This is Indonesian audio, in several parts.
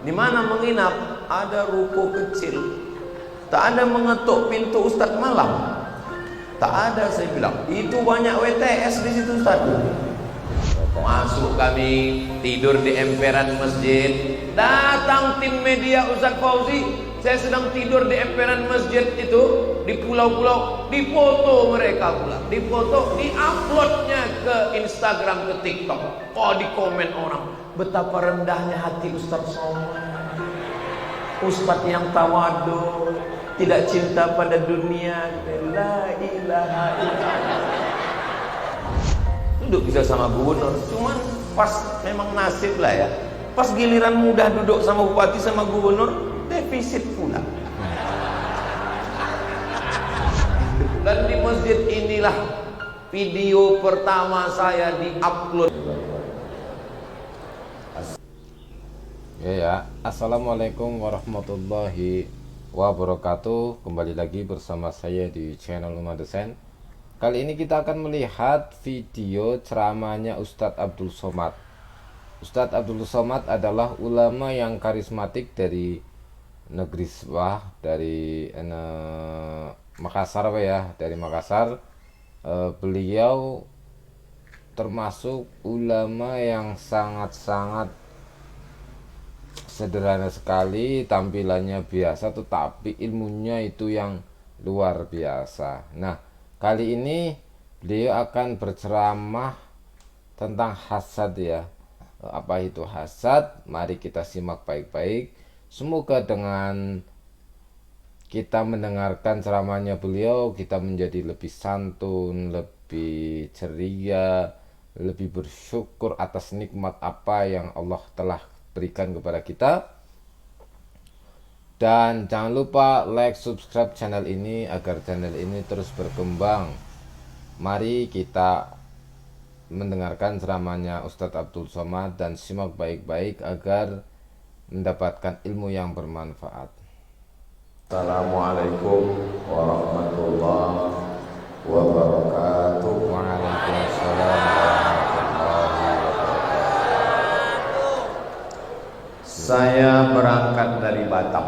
Di mana menginap? Ada ruko kecil. Tak ada mengetuk pintu Ustadz malam. Tak ada, saya bilang. Itu banyak WTS di situ Ustaz. Masuk kami, tidur di emperan masjid. Datang tim media Ustaz Fauzi. Saya sedang tidur di emperan masjid itu, di pulau-pulau. Difoto mereka pula. Difoto, di-uploadnya ke Instagram, ke TikTok. Oh, di komen orang, betapa rendahnya hati Ustaz Somad. Ustaz yang tawadu, tidak cinta pada dunia. La ilaha illallah. Duduk bisa sama gubernur, cuman pas memang nasib lah ya. Pas giliran mudah duduk sama bupati sama gubernur, defisit pula. Dan di masjid inilah video pertama saya di-upload. Ya, Assalamualaikum warahmatullahi wabarakatuh. Kembali lagi bersama saya di channel Umat Desain. Kali ini kita akan melihat video ceramahnya Ustadz Abdul Somad. Ustadz Abdul Somad adalah ulama yang karismatik dari negeri Swah, dari Makassar ya, dari Makassar. Beliau termasuk ulama yang sangat-sangat sederhana sekali, tampilannya biasa tetapi ilmunya itu yang luar biasa. Nah, kali ini beliau akan berceramah tentang hasad ya. Apa itu hasad? Mari kita simak baik-baik. Semoga dengan kita mendengarkan ceramahnya beliau, kita menjadi lebih santun, lebih ceria, lebih bersyukur atas nikmat apa yang Allah telah berikan kepada kita. Dan jangan lupa like, subscribe channel ini agar channel ini terus berkembang. Mari kita mendengarkan ceramahnya Ustadz Abdul Somad dan simak baik-baik agar mendapatkan ilmu yang bermanfaat. Assalamualaikum warahmatullahi wabarakatuh. Waalaikumsalam warahmatullahi wabarakatuh. Saya berangkat dari Batam,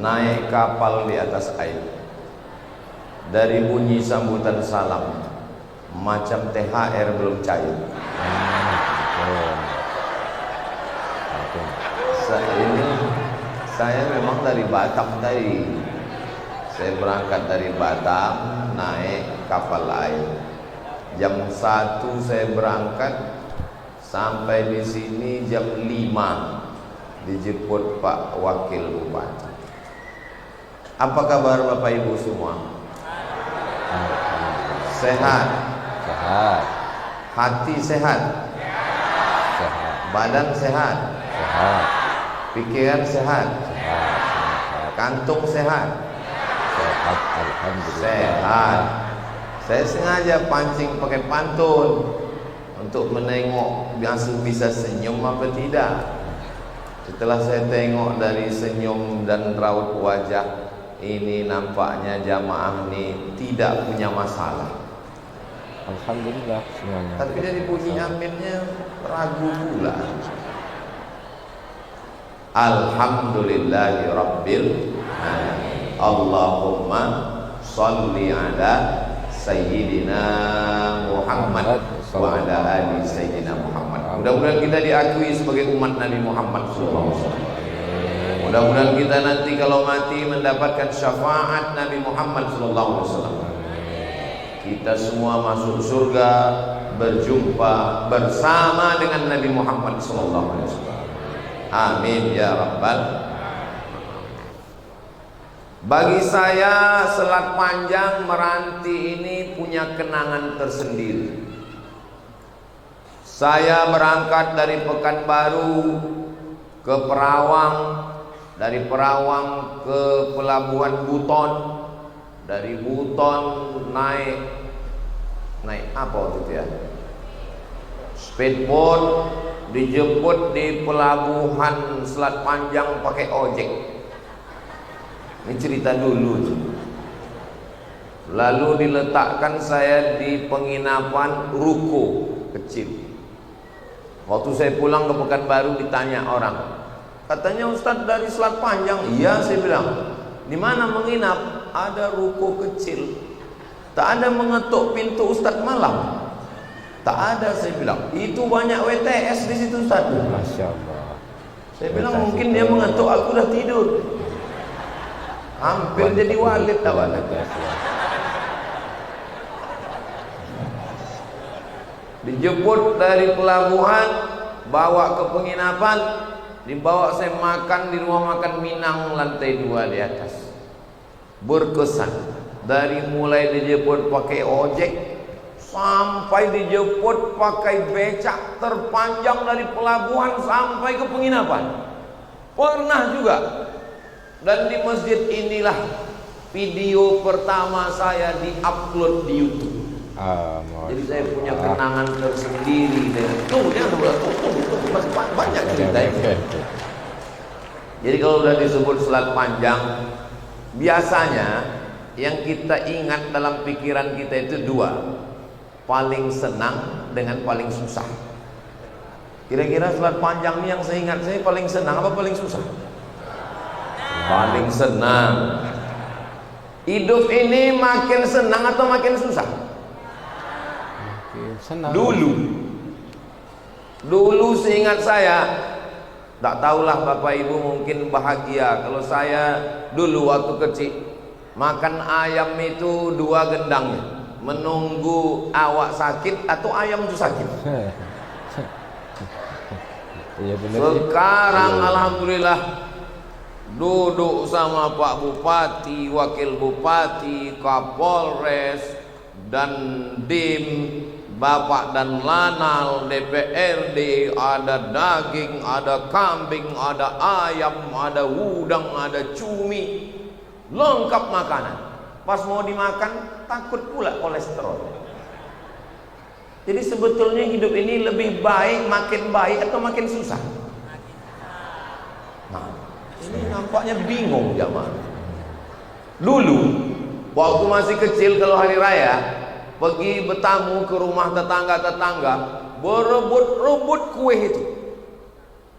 naik kapal di atas air. Dari bunyi sambutan salam, macam THR belum cair. Saya memang dari Batam tadi. Saya berangkat dari Batam, naik kapal air. Jam 1 saya berangkat, sampai di sini jam 5 dijemput Pak Wakil Bupati. Apa kabar Bapak Ibu semua? Sehat? Sehat. Hati sehat? Sehat. Badan sehat? Sehat. Pikiran sehat? Sehat. Kantung sehat? Sehat. Alhamdulillah. Sehat. Saya sengaja pancing pakai pantun untuk menengok langsung bisa senyum apa tidak. Setelah saya tengok dari senyum dan raut wajah, ini nampaknya jamaah ini tidak punya masalah. Alhamdulillah semuanya. Tapi dari bunyi aminnya ragu pula. Alhamdulillahi Rabbil Alamin. Allahumma salli ala Sayyidina Muhammad wa ala ali Sayyidina Muhammad. Mudah-mudahan kita diakui sebagai umat Nabi Muhammad SAW. Mudah-mudahan kita nanti kalau mati mendapatkan syafaat Nabi Muhammad SAW. Kita semua masuk surga, berjumpa bersama dengan Nabi Muhammad SAW. Amin ya Rabbal. Bagi saya Selat Panjang Meranti ini punya kenangan tersendiri. Saya berangkat dari Pekanbaru ke Perawang, dari Perawang ke Pelabuhan Buton, dari Buton naik apa waktu itu ya, speedboat, dijemput di Pelabuhan Selat Panjang pakai ojek. Ini cerita dulu. Lalu diletakkan saya di penginapan ruko kecil. Waktu saya pulang ke Pekanbaru ditanya orang, katanya Ustadz dari Selat Panjang. Iya, saya bilang. Di mana menginap? Ada ruko kecil. Tak ada mengetuk pintu Ustadz malam. Tak ada, saya bilang. Itu banyak WTS di situ Ustadz. Masya Allah. Saya bilang mungkin dia mengetuk, aku udah tidur. Hampir jadi walid awalnya. Dijemput dari pelabuhan, bawa ke penginapan, dibawa saya makan di rumah makan Minang lantai 2 di atas. Berkesan. Dari mulai dijemput pakai ojek sampai dijemput pakai becak terpanjang dari pelabuhan sampai ke penginapan. Pernah juga. Dan di masjid inilah video pertama saya di-upload di YouTube. Jadi saya punya kenangan tersendiri dengan tunggu, masih banyak ceritanya. Jadi kalau udah disebut Selat Panjang, biasanya yang kita ingat dalam pikiran kita itu dua, paling senang dengan paling susah. Kira-kira Selat Panjang ini yang saya ingat, saya paling senang apa paling susah? Paling senang. Hidup ini makin senang atau makin susah? Senang. Dulu seingat saya, tak tahulah Bapak Ibu mungkin bahagia. Kalau saya dulu waktu kecil makan ayam itu 2 gendangnya, menunggu awak sakit atau ayam itu sakit. Iya benar. Sekarang alhamdulillah duduk sama Pak Bupati, Wakil Bupati, Kapolres dan Dim, Bapak dan Lanal, DPRD, ada daging, ada kambing, ada ayam, ada udang, ada cumi, lengkap makanan. Pas mau dimakan takut pula kolesterol. Jadi sebetulnya hidup ini lebih baik, makin baik atau makin susah? Nah, ini nampaknya bingung jamaah. Dulu waktu masih kecil kalau hari raya pergi bertamu ke rumah tetangga-tetangga, berebut-rebut kue itu.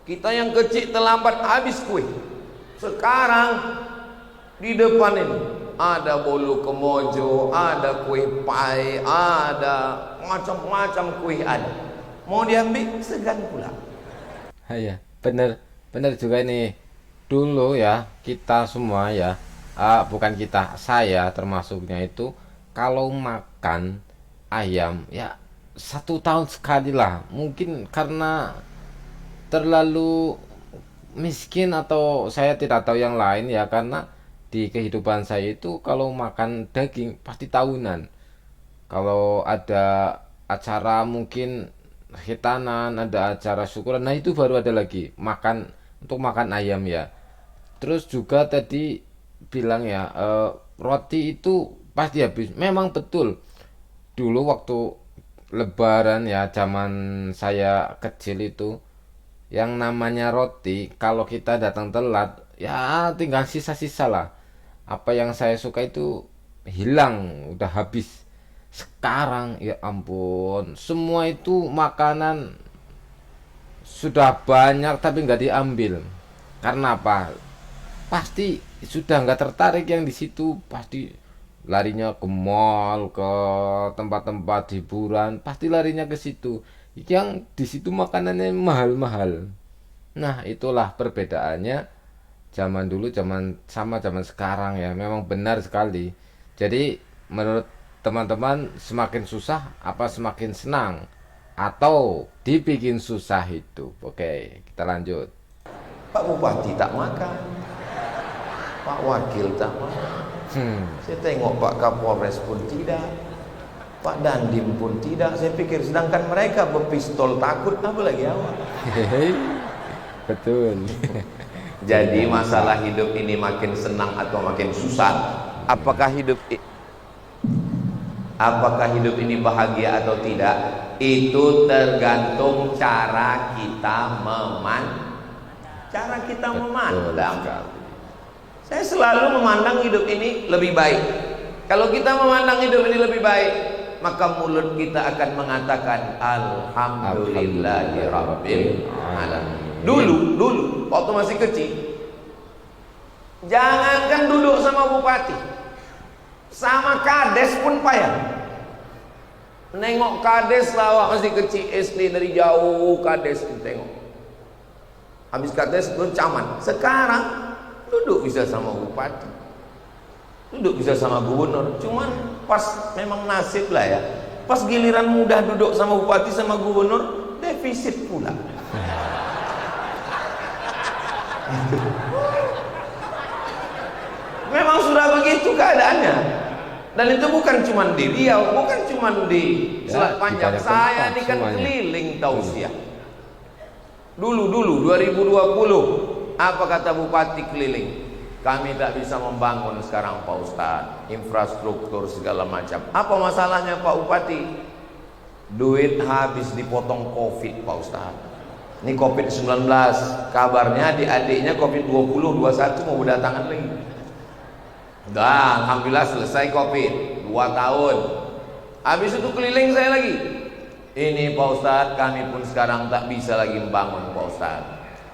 Kita yang kecil terlambat habis kue. Sekarang di depan ini ada bolu kemojo, ada kue pai, ada macam-macam kue ada. Mau diambil segan pula. Ya, benar juga ini. Dulu ya kita semua ya, bukan kita, saya termasuknya itu, kalau makan ayam ya 1 tahun sekali lah. Mungkin karena terlalu miskin atau saya tidak tahu yang lain ya, karena di kehidupan saya itu kalau makan daging pasti tahunan. Kalau ada acara mungkin khitanan, ada acara syukuran, nah itu baru ada lagi makan, untuk makan ayam ya. Terus juga tadi bilang ya, roti itu pasti habis. Memang betul. Dulu waktu lebaran ya, zaman saya kecil itu, yang namanya roti kalau kita datang telat ya tinggal sisa-sisa lah. Apa yang saya suka itu hilang, udah habis. Sekarang ya ampun, semua itu makanan sudah banyak tapi nggak diambil. Karena apa? Pasti sudah nggak tertarik yang di situ, pasti larinya ke mall, ke tempat-tempat hiburan, pasti larinya ke situ. Yang di situ makanannya mahal-mahal. Nah, itulah perbedaannya zaman dulu sama zaman sekarang ya. Memang benar sekali. Jadi menurut teman-teman, semakin susah apa semakin senang, atau dibikin susah itu? Oke, kita lanjut. Pak Bupati tak makan, Pak Wakil tak makan. Saya tengok Pak Kapolres pun tidak, Pak Dandim pun tidak. Saya pikir sedangkan mereka berpistol takut, apa lagi awak? Betul. Jadi masalah hidup ini makin senang atau makin susah, apakah hidup ini bahagia atau tidak, itu tergantung cara kita memandang. Saya selalu memandang hidup ini lebih baik. Kalau kita memandang hidup ini lebih baik, maka mulut kita akan mengatakan alhamdulillahirabbil alamin. Dulu waktu masih kecil, jangankan duduk sama bupati, sama kades pun payah. Nengok kades lawak masih kecil SD, dari jauh kades tengok. Habis kades pun camat. Sekarang duduk bisa sama bupati, duduk bisa sama gubernur. Cuman pas memang nasib lah ya, pas giliran mudah duduk sama bupati sama gubernur, defisit pula. Memang sudah begitu keadaannya. Dan itu bukan cuma di Riau, bukan cuma di Selat Panjang. Saya ini kan keliling tausiah. Dulu 2020, apa kata bupati keliling? Kami tak bisa membangun sekarang Pak Ustadz, infrastruktur segala macam. Apa masalahnya Pak Bupati? Duit habis dipotong Covid Pak Ustadz. Ini Covid-19, kabarnya adik-adiknya Covid-20, 21 mau berdatangan lagi. Udah, alhamdulillah selesai Covid 2 tahun. Habis itu keliling saya lagi. Ini Pak Ustadz, kami pun sekarang tak bisa lagi membangun Pak Ustadz.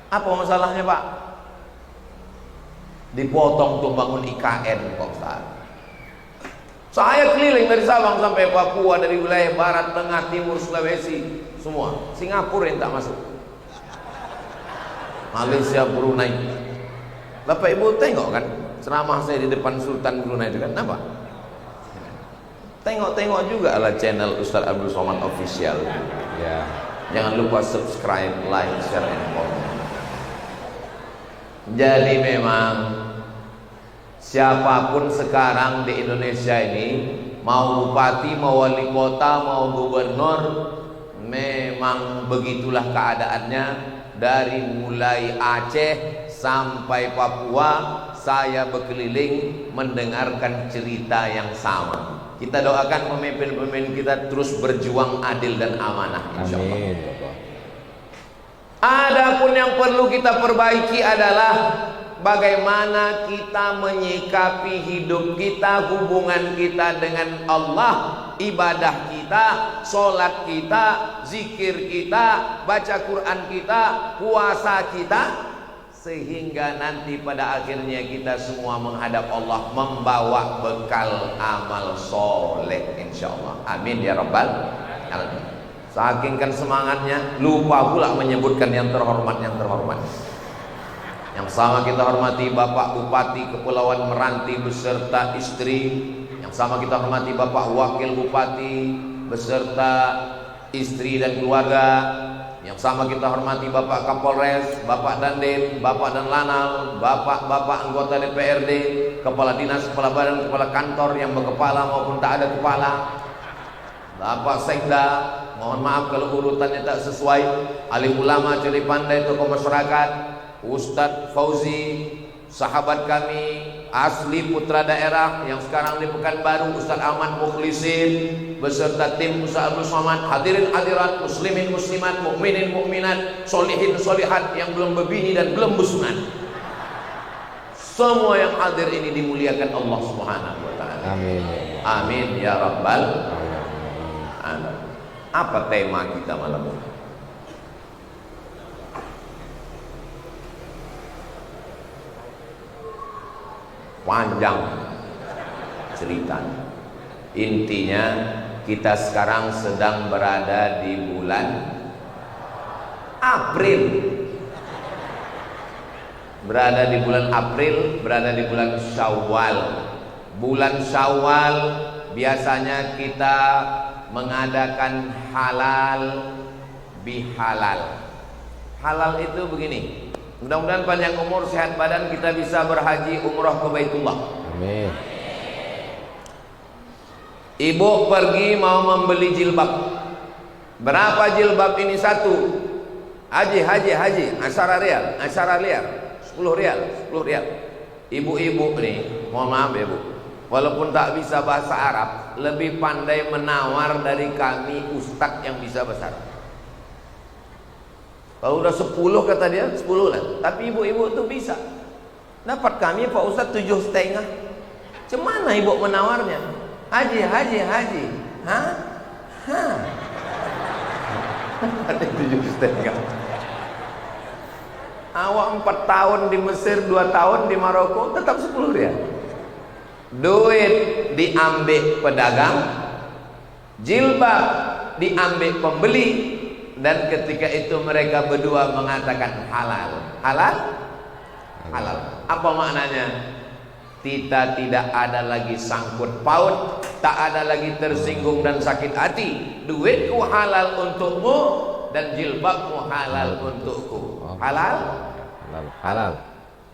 Apa masalahnya Pak? Dipotong untuk bangun IKN Pak Ustadz. Saya keliling dari Sabang sampai Papua, dari wilayah barat, tengah, timur, Sulawesi, semua. Singapura yang tak masuk, Malaysia, Brunei. Bapak Ibu tengok kan ceramah saya di depan Sultan Brunei itu kan apa? Tengok-tengok juga lah channel Ustadz Abdul Somad Official ya. Jangan lupa subscribe, like, share, and comment. Jadi memang siapapun sekarang di Indonesia ini, mau bupati, mau wali kota, mau gubernur, memang begitulah keadaannya. Dari mulai Aceh sampai Papua, saya berkeliling mendengarkan cerita yang sama. Kita doakan pemimpin-pemimpin kita terus berjuang adil dan amanah, insyaallah. Amin. Adapun yang perlu kita perbaiki adalah bagaimana kita menyikapi hidup kita, hubungan kita dengan Allah, ibadah kita, sholat kita, zikir kita, baca Quran kita, puasa kita, sehingga nanti pada akhirnya kita semua menghadap Allah membawa bekal amal soleh, insyaallah. Amin ya rabbal alamin. Saking kan semangatnya, lupa pula menyebutkan yang terhormat. Yang sama kita hormati Bapak Bupati Kepulauan Meranti beserta istri. Yang sama kita hormati Bapak Wakil Bupati beserta istri dan keluarga. Yang sama kita hormati Bapak Kapolres, Bapak Dandim, Bapak dan Lanal, Bapak anggota DPRD, Kepala Dinas, Kepala Badan, Kepala Kantor yang berkepala maupun tak ada kepala, Bapak Sekda, mohon maaf kalau urutannya tak sesuai, alim ulama, curi pandai, tokoh masyarakat, Ustadz Fauzi, sahabat kami, asli putra daerah yang sekarang di Pekanbaru, Ustadz Ahmad Mukhlisin beserta tim Ustadz Abdul Somad, hadirin hadirat, muslimin muslimat, mukminin mukminat, solihin solihat yang belum berbini dan belum bersunat, semua yang hadir ini dimuliakan Allah Subhanahu wa taala. Amin. Amin ya rabbal alamin. Apa tema kita malam ini? Panjang ceritanya. Intinya kita sekarang sedang berada di bulan April. Berada di bulan April, berada di bulan Syawal. Bulan Syawal biasanya kita mengadakan halal bihalal. Halal itu begini. Mudah-mudahan panjang umur, sehat badan, kita bisa berhaji umrah ke Baitullah. Amin. Ibu pergi mau membeli jilbab. Berapa jilbab ini satu? Haji, asyara rial, 10 rial. Ibu-ibu nih, mohon maaf ya Bu, walaupun tak bisa bahasa Arab, lebih pandai menawar dari kami ustadz yang bisa bahasa Arab. Kalau udah 10 kata dia, 10 lah. Tapi ibu-ibu itu bisa. Dapat kami Pak Ustadz 7,5. Cemana ibu menawarnya? Haji. Hah? Hah? Ada 7,5. Awak 4 tahun di Mesir, 2 tahun di Maroko, tetap 10 rial. Duit diambil pedagang, jilbab diambil pembeli, dan ketika itu mereka berdua mengatakan halal. Halal? Halal. Apa maknanya? Kita tidak ada lagi sangkut paut, tak ada lagi tersinggung dan sakit hati. Duitku halal untukmu dan jilbabmu halal untukku. Halal? Halal. Halal.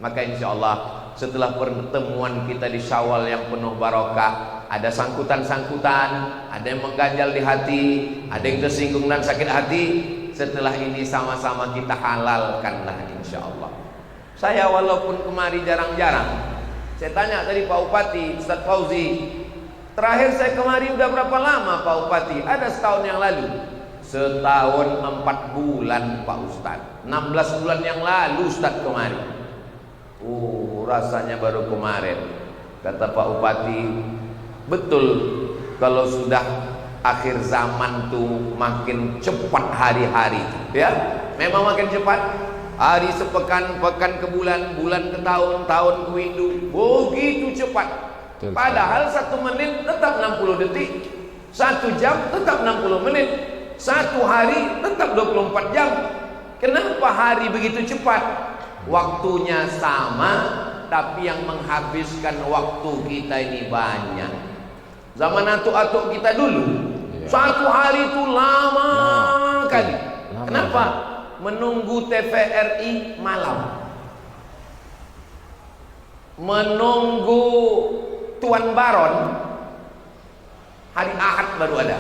Maka insya Allah setelah pertemuan kita di Syawal yang penuh barokah, ada sangkutan-sangkutan, ada yang mengganjal di hati, ada yang tersinggung dan sakit hati. Setelah ini sama-sama kita halalkanlah insya Allah. Saya walaupun kemari jarang-jarang, saya tanya tadi Pak Bupati, Ustaz Fauzi, terakhir saya kemari udah berapa lama Pak Bupati? Ada setahun yang lalu. Setahun 4 bulan Pak Ustaz. 16 bulan yang lalu Ustaz kemari. Rasanya baru kemarin. Kata Pak Bupati, betul kalau sudah akhir zaman tuh makin cepat hari-hari, ya. Memang makin cepat. Hari sepekan, pekan ke bulan, bulan ke tahun, tahun ke windu, begitu cepat. Padahal 1 menit tetap 60 detik, 1 jam tetap 60 menit, 1 hari tetap 24 jam. Kenapa hari begitu cepat? Waktunya sama, tapi yang menghabiskan waktu kita ini banyak. Zaman atuk-atuk kita dulu, 1 hari itu lama kali. Kenapa? Menunggu TVRI malam, menunggu Tuan Baron hari Ahad baru ada.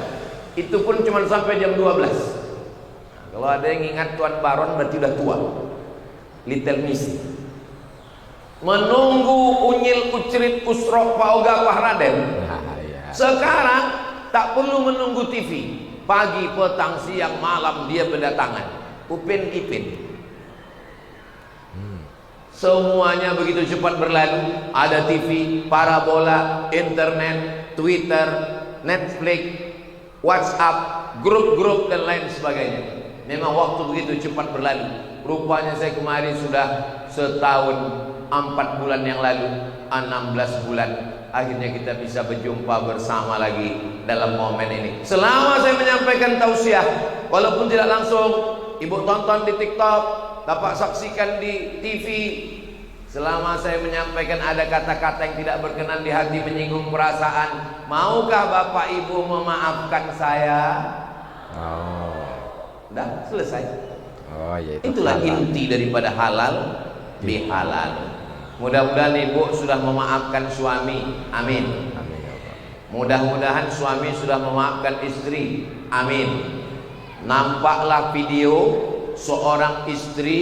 Itu pun cuma sampai jam 12. Nah, kalau ada yang ingat Tuan Baron berarti udah tua. Little Miss. Menunggu Unyil Ucrit Usrok Pauga Pahraden. Sekarang tak perlu menunggu TV. Pagi, petang, siang, malam dia berdatangan. Upin Ipin. Semuanya begitu cepat berlalu. Ada TV, parabola, internet, Twitter, Netflix, WhatsApp, grup-grup dan lain sebagainya. Memang waktu begitu cepat berlalu. Rupanya saya kemarin sudah setahun 4 bulan yang lalu, 16 bulan. Akhirnya kita bisa berjumpa bersama lagi dalam momen ini. Selama saya menyampaikan tausiah, walaupun tidak langsung, ibu tonton di TikTok, bapak saksikan di TV. Selama saya menyampaikan ada kata-kata yang tidak berkenan di hati, menyinggung perasaan, maukah bapak ibu memaafkan saya? Udah selesai. Itulah inti daripada halal bihalal. Mudah-mudahan ibu sudah memaafkan suami, amin. Mudah-mudahan suami sudah memaafkan istri, amin. Nampaklah video seorang istri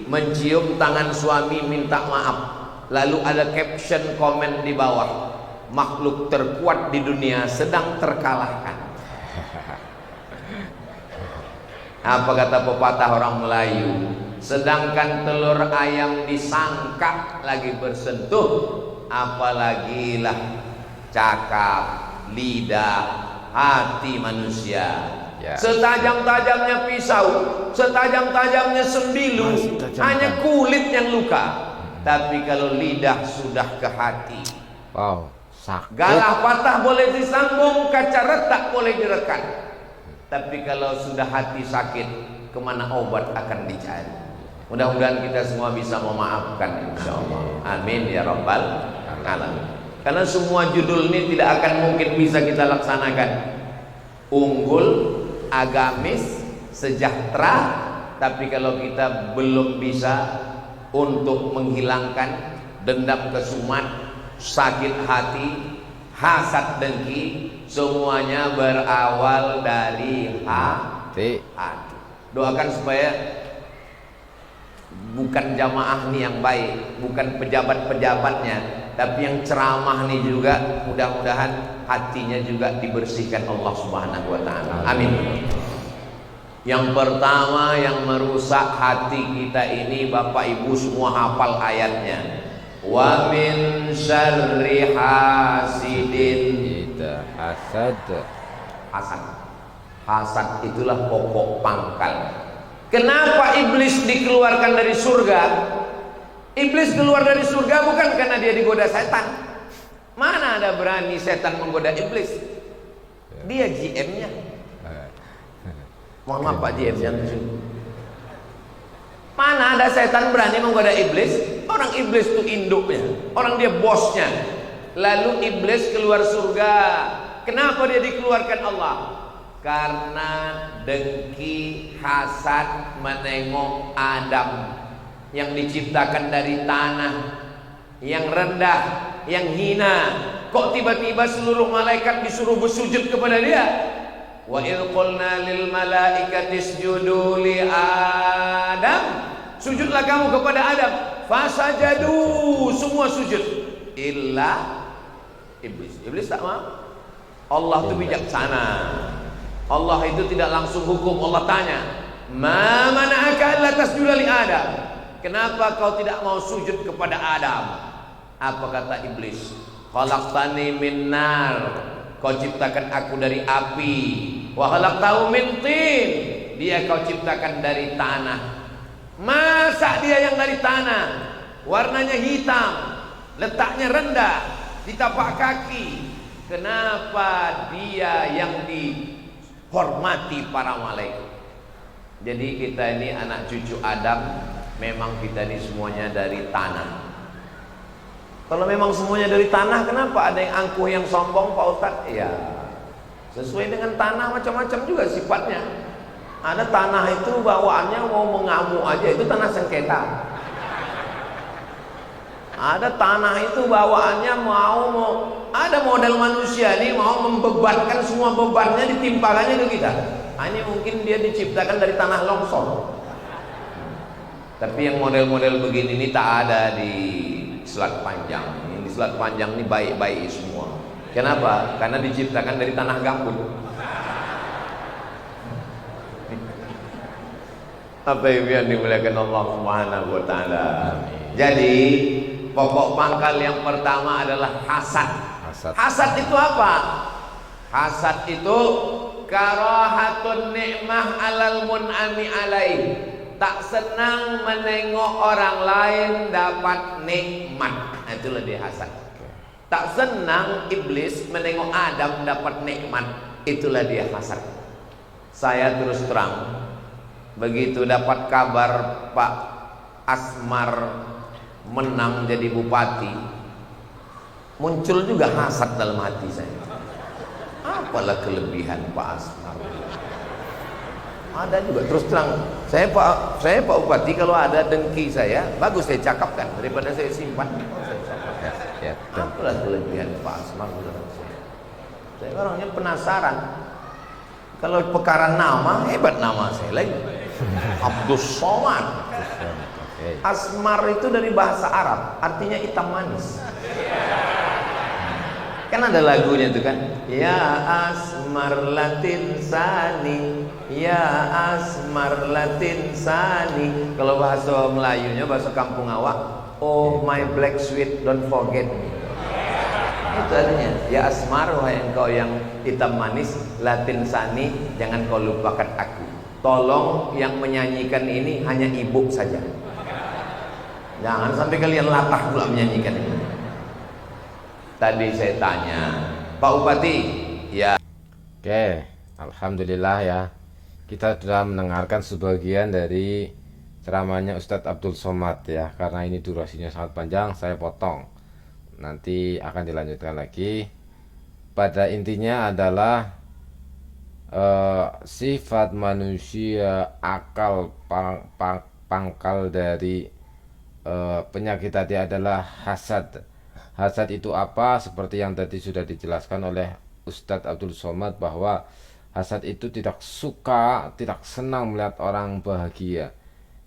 mencium tangan suami minta maaf, lalu ada caption komen di bawah, makhluk terkuat di dunia sedang terkalahkan. Apa kata pepatah orang Melayu? Sedangkan telur ayam disangka lagi bersentuh, apalagi lah cakap, lidah, hati manusia. Setajam-tajamnya pisau, setajam-tajamnya sembilu, hanya kulit yang luka. Tapi kalau lidah sudah ke hati, sakit. Galah patah boleh disambung, kaca retak boleh direkat. Tapi kalau sudah hati sakit, kemana obat akan dicari? Mudah-mudahan kita semua bisa memaafkan, insyaallah. Amin ya rabbal alamin. Karena semua judul ini tidak akan mungkin bisa kita laksanakan. Unggul, agamis, sejahtera, tapi kalau kita belum bisa untuk menghilangkan dendam kesumat, sakit hati, hasad dengki, semuanya berawal dari hati. Doakan supaya bukan jamaah nih yang baik, bukan pejabat-pejabatnya, tapi yang ceramah nih juga mudah-mudahan hatinya juga dibersihkan Allah Subhanahu wa taala. Amin. Yang pertama yang merusak hati kita ini, Bapak Ibu semua hafal ayatnya. Wa min syarri hasidin idza hasad. Hasad. Hasad itulah pokok pangkal. Kenapa iblis dikeluarkan dari surga? Iblis keluar dari surga bukan karena dia digoda setan. Mana ada berani setan menggoda iblis? Dia GM-nya. Mohon maaf Pak GM, jangan disini. Mana ada setan berani menggoda iblis? Orang iblis itu induknya, orang dia bosnya. Lalu iblis keluar surga. Kenapa dia dikeluarkan Allah? Karena dengki, hasad menengok Adam yang diciptakan dari tanah, yang rendah, yang hina. Kok tiba-tiba seluruh malaikat disuruh bersujud kepada dia? Wa idh qulna lil malaikati isjudu li Adam, sujudlah kamu kepada Adam. Fasajadu, semua sujud illa iblis. Iblis tak mau. Allah itu bijaksana. Allah itu tidak langsung hukum. Allah tanya, ma mana'aka alla tasjuda li Adam, kenapa kau tidak mau sujud kepada Adam? Apa kata iblis? Khalaqtani min nar, kau ciptakan aku dari api. Wa khalaqtahu min tin, dia kau ciptakan dari tanah. Masa dia yang dari tanah, warnanya hitam, letaknya rendah, di tapak kaki, kenapa dia yang dihormati para malaikat? Jadi kita ini anak cucu Adam, memang kita ini semuanya dari tanah. Kalau memang semuanya dari tanah, kenapa ada yang angkuh, yang sombong Pak Ustadz? Ya, sesuai dengan tanah macam-macam juga sifatnya. Ada tanah itu bawaannya mau mengamuk aja, itu tanah sengketa. Ada tanah itu bawaannya mau ada model manusia nih mau membebankan semua bebannya ditimpakannya ke kita. Ini mungkin dia diciptakan dari tanah longsor. Tapi yang model-model begini ini tak ada di Selat Panjang. Yang di Selat Panjang ini baik-baik semua. Kenapa? Karena diciptakan dari tanah gambut. Apa yang dimuliakan Allah Subhanahu wa taala. Jadi pokok pangkal yang pertama adalah hasad. Hasad itu apa? Hasad itu karahatun ni'mah alal mun'ami alaih. Tak senang menengok orang lain dapat nikmat. Itulah dia hasad. Tak senang iblis menengok Adam dapat nikmat. Itulah dia hasad. Saya terus terang, begitu dapat kabar Pak Asmar menang jadi bupati, muncul juga hasad dalam hati saya. Apalah kelebihan Pak Asmar? Ada juga, terus terang, saya Pak Bupati, kalau ada dengki saya, bagus saya cakapkan daripada saya simpan. Apalah kelebihan Pak Asmar menurut saya? Saya orangnya penasaran. Kalau perkara nama, hebat nama saya lagi. Abdus Somad. Asmar itu dari bahasa Arab, artinya hitam manis. Kan ada lagunya itu kan, ya asmar latin sani, ya asmar latin sani. Kalau bahasa Melayunya, bahasa kampung awak, oh my black sweet don't forget me. Itu artinya, ya asmar, wahai engkau yang hitam manis, latin sani, jangan kau lupakan aku. Tolong yang menyanyikan ini hanya ibu saja, jangan sampai kalian latah pula menyanyikan ini. Tadi saya tanya, Pak Bupati, ya. Oke, alhamdulillah ya. Kita sudah mendengarkan sebagian dari ceramahnya Ustadz Abdul Somad ya. Karena ini durasinya sangat panjang, saya potong. Nanti akan dilanjutkan lagi. Pada intinya adalah sifat manusia, akal pangkal dari penyakit tadi adalah hasad. Hasad itu apa? Seperti yang tadi sudah dijelaskan oleh Ustadz Abdul Somad, bahwa hasad itu tidak suka, tidak senang melihat orang bahagia,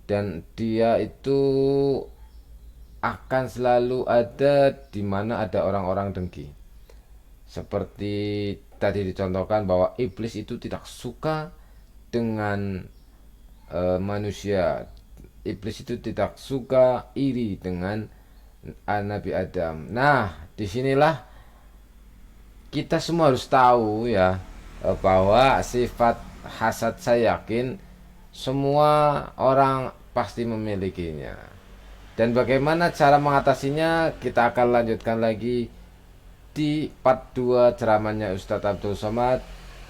dan dia itu akan selalu ada di mana ada orang-orang dengki. Seperti tadi dicontohkan bahwa iblis itu tidak suka dengan manusia. Iblis itu tidak suka iri dengan Nabi Adam. Nah, disinilah kita semua harus tahu ya, bahwa sifat hasad saya yakin semua orang pasti memilikinya. Dan bagaimana cara mengatasinya kita akan lanjutkan lagi di part 2 ceramahnya Ustadz Abdul Somad.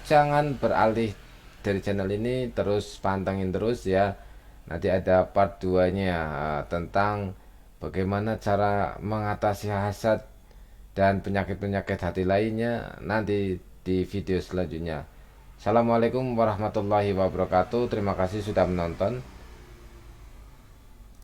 Jangan beralih dari channel ini, terus pantengin terus ya. Nanti ada part 2 nya tentang bagaimana cara mengatasi hasad dan penyakit-penyakit hati lainnya nanti di video selanjutnya. Assalamualaikum warahmatullahi wabarakatuh. Terima kasih sudah menonton.